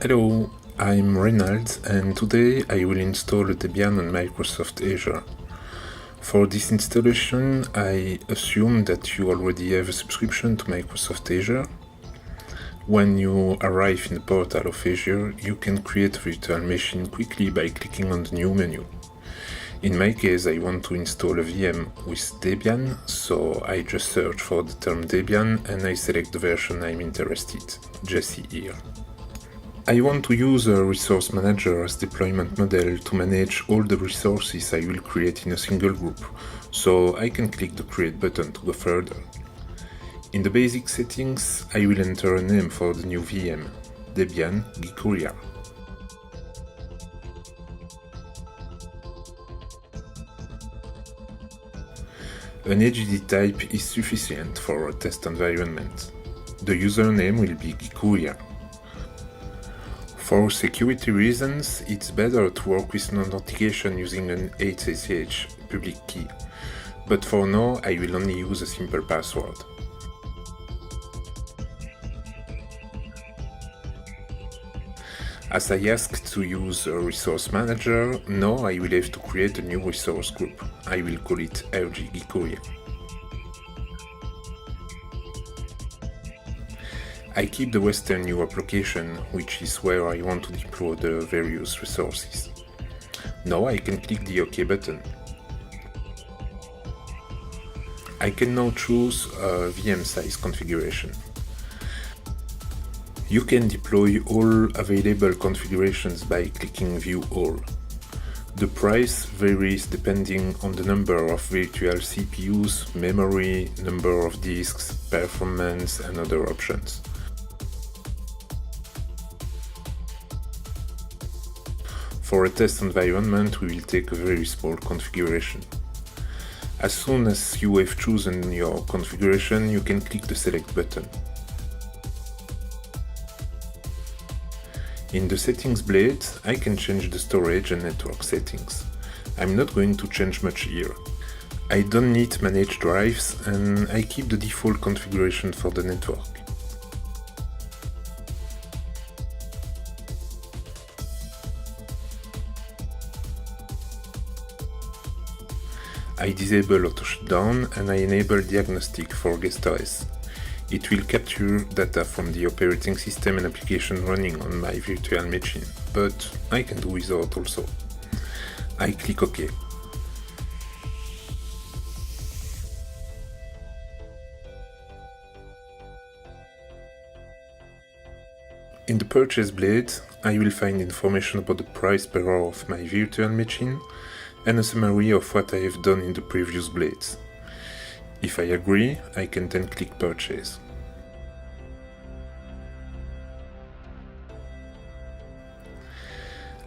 Hello, I'm Reynald and today I will install Debian on Microsoft Azure. For this installation, I assume that you already have a subscription to Microsoft Azure. When you arrive in the portal of Azure, you can create a virtual machine quickly by clicking on the new menu. In my case, I want to install a VM with Debian, so I just search for the term Debian and I select the version I'm interested, Jessie here. I want to use a resource manager as deployment model to manage all the resources I will create in a single group, so I can click the Create button to go further. In the basic settings, I will enter a name for the new VM, Debian Jessie. An AGD type is sufficient for a test environment. The username will be Jessie. For security reasons, it's better to work with non-authentication using an SSH public key, but for now I will only use a simple password. As I asked to use a resource manager, now I will have to create a new resource group. I will call it RG Jessie. I keep the Western New application, which is where I want to deploy the various resources. Now I can click the OK button. I can now choose a VM size configuration. You can deploy all available configurations by clicking View All. The price varies depending on the number of virtual CPUs, memory, number of disks, performance, and other options. For a test environment, we will take a very small configuration. As soon as you have chosen your configuration, you can click the Select button. In the Settings blade, I can change the storage and network settings. I'm not going to change much here. I don't need manage drives and I keep the default configuration for the network. I disable auto shutdown and I enable diagnostic for guest OS. It will capture data from the operating system and application running on my virtual machine, but I can do without also. I click OK. In the Purchase blade, I will find information about the price per hour of my virtual machine and a summary of what I have done in the previous blades. If I agree, I can then click Purchase.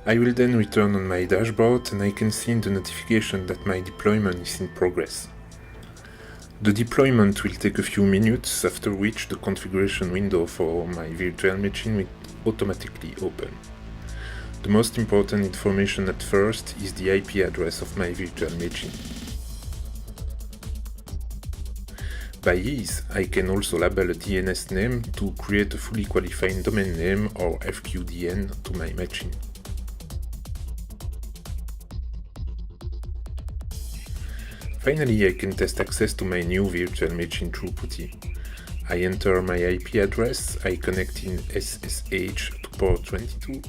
I will then return on my dashboard and I can see in the notification that my deployment is in progress. The deployment will take a few minutes, after which the configuration window for my virtual machine will automatically open. The most important information at first is the IP address of my virtual machine. By this, I can also label a DNS name to create a fully qualified domain name or FQDN to my machine. Finally, I can test access to my new virtual machine through PuTTY. I enter my IP address, I connect in SSH to port 22,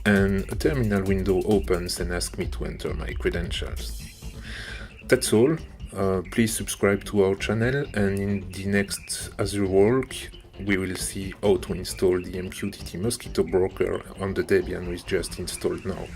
and a terminal window opens and asks me to enter my credentials. That's all. Please subscribe to our channel, and in the next Azure Walk we will see how to install the MQTT Mosquito broker on the Debian we just installed now.